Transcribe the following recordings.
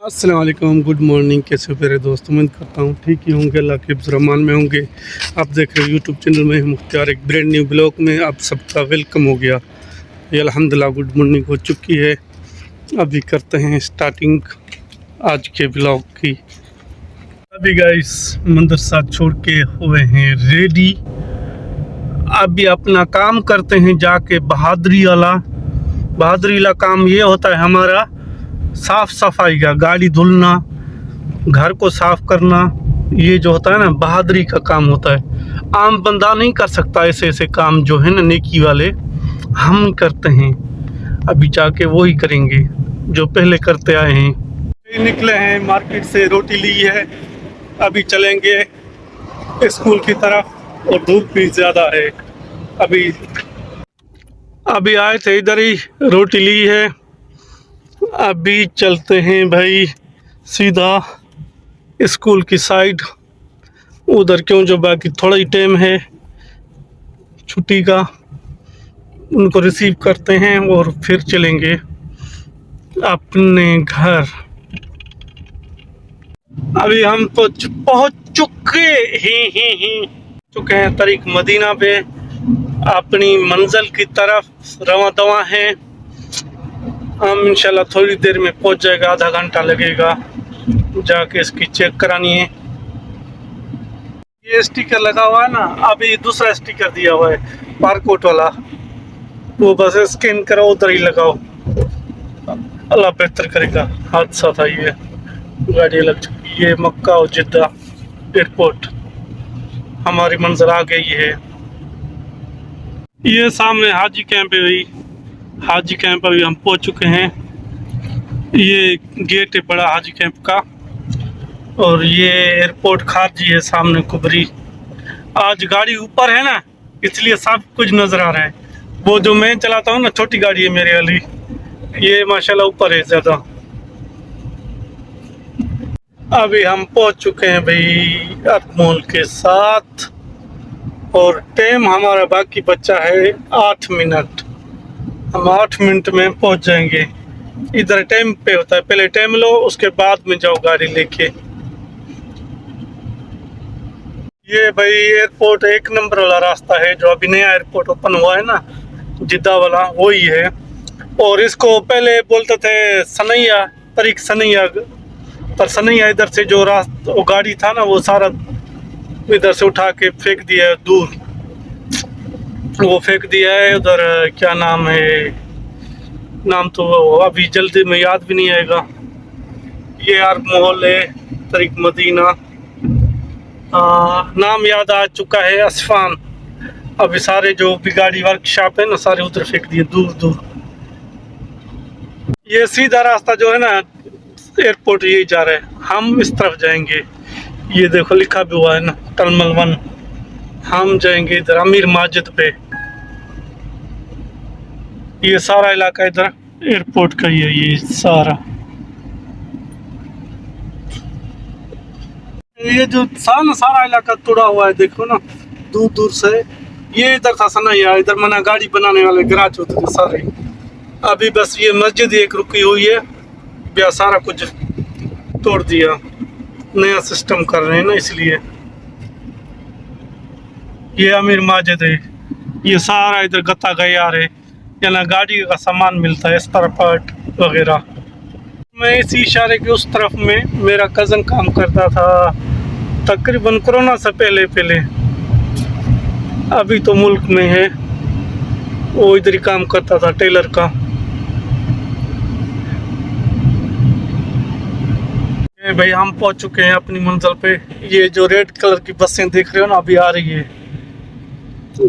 अस्सलाम वालेकुम, good morning. कैसे हो मेरे दोस्त? उम्मीद करता हूँ ठीक ही होंगे, अल्लाह के रहमान में होंगे। आप देख रहे हो यूट्यूब चैनल में मुख्तार, एक ब्रांड न्यू ब्लॉग में आप सबका वेलकम हो गया। ये अल्हम्दुलिल्लाह गुड मॉर्निंग हो चुकी है। अभी करते हैं स्टार्टिंग आज के ब्लॉग की। अभी गाइस मदरसा छोड़ के हुए हैं रेडी। अभी अपना काम करते हैं जाके बहादुरी वाला काम ये होता है हमारा, साफ सफाई का, गाड़ी धुलना, घर को साफ करना। ये जो होता है ना, बहादुरी का काम होता है। आम बंदा नहीं कर सकता ऐसे ऐसे काम जो है ना, नेकी वाले हम करते हैं। अभी जाके वो ही करेंगे जो पहले करते आए हैं। निकले हैं मार्केट से, रोटी ली है, अभी चलेंगे स्कूल की तरफ और धूप भी ज़्यादा है। अभी आए थे इधर ही, रोटी ली है, अभी चलते हैं भाई सीधा स्कूल की साइड। उधर क्यों, जो बाकी थोड़ा ही टाइम है छुट्टी का, उनको रिसीव करते हैं और फिर चलेंगे अपने घर। अभी हम तो पहुंच चुके हैं तरीक मदीना पे, अपनी मंजिल की तरफ रवां दवा हैं। हम इंशाल्लाह थोड़ी देर में पहुंच जाएगा, आधा घंटा लगेगा। जाके इसकी चेक करानी है। ये स्टिकर लगा हुआ है ना, अभी दूसरा स्टिकर दिया हुआ है बारकोड वाला, वो बस स्कैन करो, उधर ही लगाओ, अल्लाह बेहतर करेगा। हादसा था ये, गाड़ी लग चुकी। ये मक्का और जिद्दा एयरपोर्ट, हमारी मंजिल आ गई है। ये सामने हाजी कैंप है भाई, हाजी कैंप अभी हम पहुंच चुके हैं। ये गेट है बड़ा हाजी कैंप का, और ये एयरपोर्ट खारजी है सामने कुबरी। आज गाड़ी ऊपर है ना, इसलिए सब कुछ नज़र आ रहा है। वो जो मैं चलाता हूँ ना, छोटी गाड़ी है मेरे वाली, ये माशाल्लाह ऊपर है ज़्यादा। अभी हम पहुंच चुके हैं भाई अरमोल के साथ, और टाइम हमारा बाकी बचा है 8 मिनट। हम 8 मिनट में पहुंच जाएंगे। इधर टाइम पे होता है, पहले टाइम लो, उसके बाद में जाओ गाड़ी लेके। ये भाई एयरपोर्ट 1 नंबर वाला रास्ता है, जो अभी नया एयरपोर्ट ओपन हुआ है ना, जिद्दा वाला, वही है। और इसको पहले बोलते थे सनैया, तरीक सनैया, पर सनैया इधर से जो रास्ता, वो गाड़ी था ना, वो सारा इधर से उठा के फेंक दिया है दूर। वो फेंक दिया है उधर, क्या नाम है, नाम तो अभी जल्दी में याद भी नहीं आएगा। ये यार मोहल है तरीक मदीना, नाम याद आ चुका है, असफान। अभी सारे जो भी गाड़ी वर्कशॉप है ना, सारे उधर फेंक दिए दूर दूर। ये सीधा रास्ता जो है ना एयरपोर्ट, यही जा रहा है, हम इस तरफ जाएंगे। ये देखो लिखा भी हुआ है ना, टर्मिनल 1। हम जाएंगे इधर अमीर माजिद पे। ये सारा इलाका इधर एयरपोर्ट का ही है, ये सारा। ये जो सारा इलाका तोड़ा हुआ है, देखो ना दूर दूर से। ये इधर था सनैया, इधर मना गाड़ी बनाने वाले गैराज होते थे सारे। अभी बस ये मस्जिद एक रुकी हुई है, या सारा कुछ तोड़ दिया, नया सिस्टम कर रहे हैं ना, इसलिए। ये अमीर माजिद है, ये सारा इधर गत्ता गया है, या गाड़ी का सामान मिलता है, स्पेयर पार्ट वगैरह। मैं इसी इशारे के उस तरफ में मेरा कज़न काम करता था, तकरीबन कोरोना से पहले। अभी तो मुल्क में है, वो इधर ही काम करता था, टेलर का। भाई हम पहुंच चुके हैं अपनी मंजिल पे। ये जो रेड कलर की बसें देख रहे हो ना, अभी आ रही है,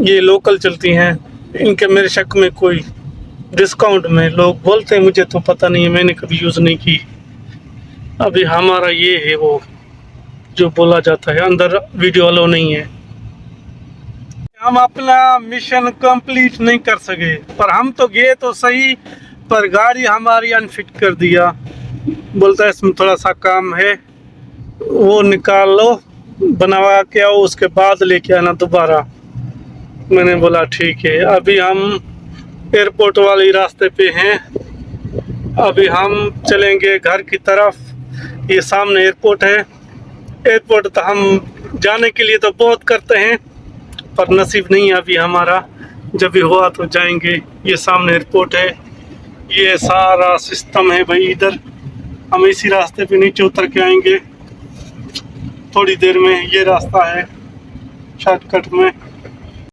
ये लोकल चलती हैं। इनके मेरे शक में कोई डिस्काउंट में लोग बोलते हैं, मुझे तो पता नहीं है, मैंने कभी यूज़ नहीं की। अभी हमारा ये है वो जो बोला जाता है, अंदर वीडियो अलाउ नहीं है। हम अपना मिशन कंप्लीट नहीं कर सके, पर हम तो गए तो सही, पर गाड़ी हमारी अनफिट कर दिया। बोलता है इसमें थोड़ा सा काम है, वो निकाल लो, बनवा के आओ, उसके बाद लेके आना दोबारा। मैंने बोला ठीक है। अभी हम एयरपोर्ट वाले रास्ते पे हैं, अभी हम चलेंगे घर की तरफ। ये सामने एयरपोर्ट है। एयरपोर्ट तो हम जाने के लिए तो बहुत करते हैं, पर नसीब नहीं है अभी हमारा, जब भी हुआ तो जाएंगे। ये सामने एयरपोर्ट है, ये सारा सिस्टम है भाई। इधर हम इसी रास्ते पे नीचे उतर के आएंगे थोड़ी देर में। ये रास्ता है शॉर्टकट में।